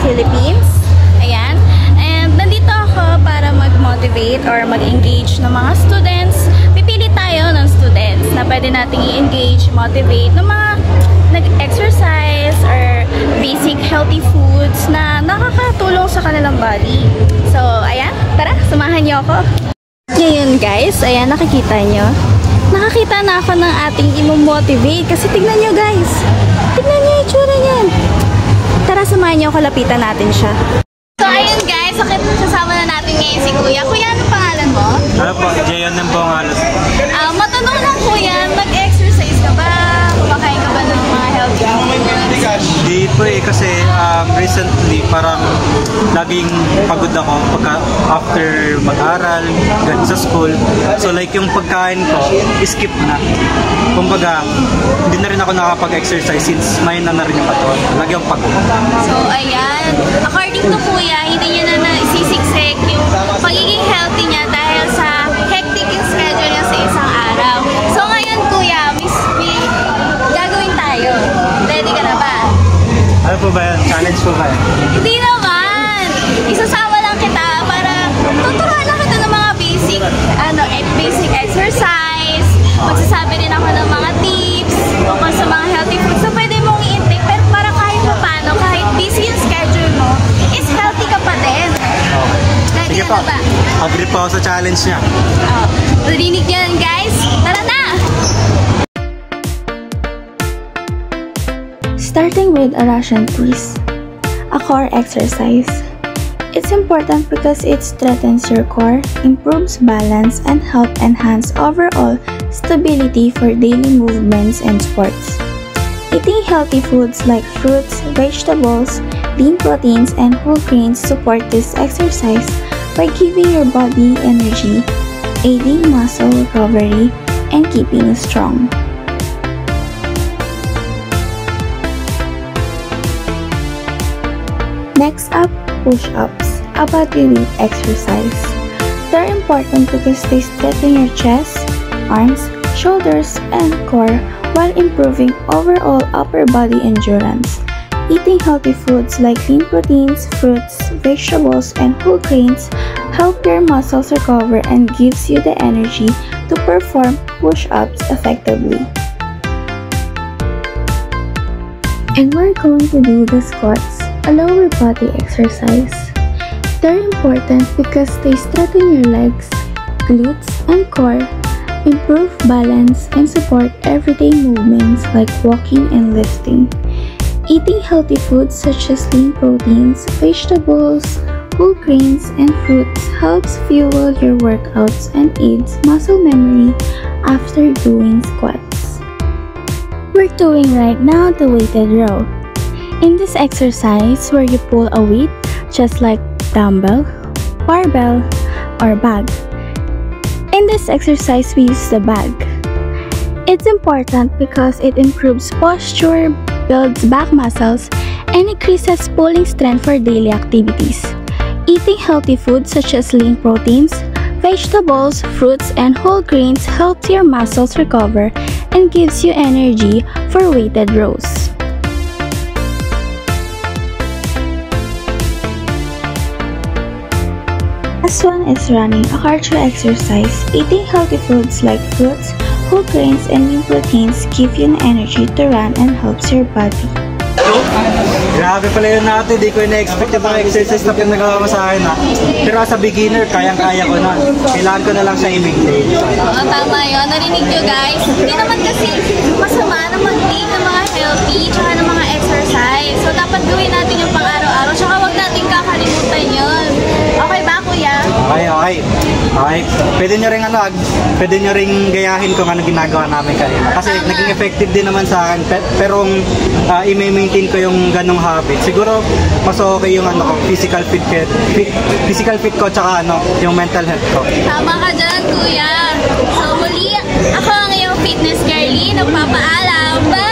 Philippines. Ayan. And nandito ako para mag-motivate or mag-engage ng mga students. Pipili tayo ng students na pwede nating i-engage, motivate ng mga nag-exercise or basic healthy foods na nakakatulong sa kanilang body. So, ayan. Tara, samahan niyo ako. Ngayon guys, ayan, nakikita nyo. Nakakita na ako ng ating imo-motivate kasi tignan nyo guys. Tignan nyo yung itsura niyan. Tara, samahan nyo ako, lapitan natin siya. So, ayun guys, kasama na natin ngayon si Kuya. Kuya, anong pangalan mo? Ano po, Jayon ng pong halos. Matanong lang Kuya, nag-exercise ka ba? Kumakain ka ba ng mga healthy foods? Di po kasi recently parang laging pagod ako after mag-aral, ganun sa school. So like yung pagkain ko, skip na. Kumbaga, hindi na rin ako nakapag-exercise since may na rin yung katawan. Lagi akong pagod. So ayan, according to Kuya, hindi niya na naisisiksik yung pagiging healthy niya dahil sa hectic yung schedule niya sa isang araw. So ngayon Kuya, may gagawin tayo. Ready ka na ba? Ano po ba yan? Challenge po ba yan? Hindi naman! Isasama lang kita para tuturuan lang kita ng mga basic exercise. Magsasabi din ako ng mga tips tungkol sa mga healthy foods na pwede mong i-intake. Pero para kahit paano, kahit busy yung schedule mo, is healthy ka pa din. Ready Sige ka na ba? Agree po ako sa challenge niya. Narinig yan guys! Tara na! Starting with a Russian twist, a core exercise. It's important because it strengthens your core, improves balance, and helps enhance overall stability for daily movements and sports. Eating healthy foods like fruits, vegetables, lean proteins, and whole grains support this exercise by giving your body energy, aiding muscle recovery, and keeping you strong. Next up, push-ups, a body weight exercise. They're important because they strengthen your chest, arms, shoulders, and core while improving overall upper body endurance. Eating healthy foods like lean proteins, fruits, vegetables, and whole grains help your muscles recover and gives you the energy to perform push-ups effectively. And we're going to do the squats, a lower body exercise. They're important because they strengthen your legs, glutes, and core, improve balance, and support everyday movements like walking and lifting. Eating healthy foods such as lean proteins, vegetables, whole grains, and fruits helps fuel your workouts and aids muscle memory after doing squats. We're doing right now the weighted row. In this exercise where you pull a weight just like dumbbell, barbell, or bag. In this exercise we use the bag. It's important because it improves posture, builds back muscles, and increases pulling strength for daily activities. Eating healthy foods such as lean proteins, vegetables, fruits, and whole grains helps your muscles recover and gives you energy for weighted rows. Last one is running, a cardio exercise. Eating healthy foods like fruits, whole grains, and lean proteins give you an energy to run and helps your body. Grabe pala yun natin, di ko na-expect yung mga exercise na pinagawa mo sa akin ha. Pero as a beginner, kayang-kaya ko na. Kailangan ko na lang siya i-maintain. Oo, tama yun. Narinig nyo guys. Hindi naman kasi masama na mag-take ng mga healthy tsaka ng mga exercise. So dapat gawin natin yung pang-araw-araw. Tsaka huwag natin kakalimutan yun. Okay ba Kuya? Okay. Pwede nyo ring gayahin kung ano ginagawa namin kanina. Kasi naging effective din naman sa akin. Pero i-maintain ko yung ganong habit. Siguro mas okay yung physical fit ko tsaka yung mental health ko. Tama ka dyan Kuya. So muli, ako ang iyong fitness girlie. Nagpapaalam. Bye!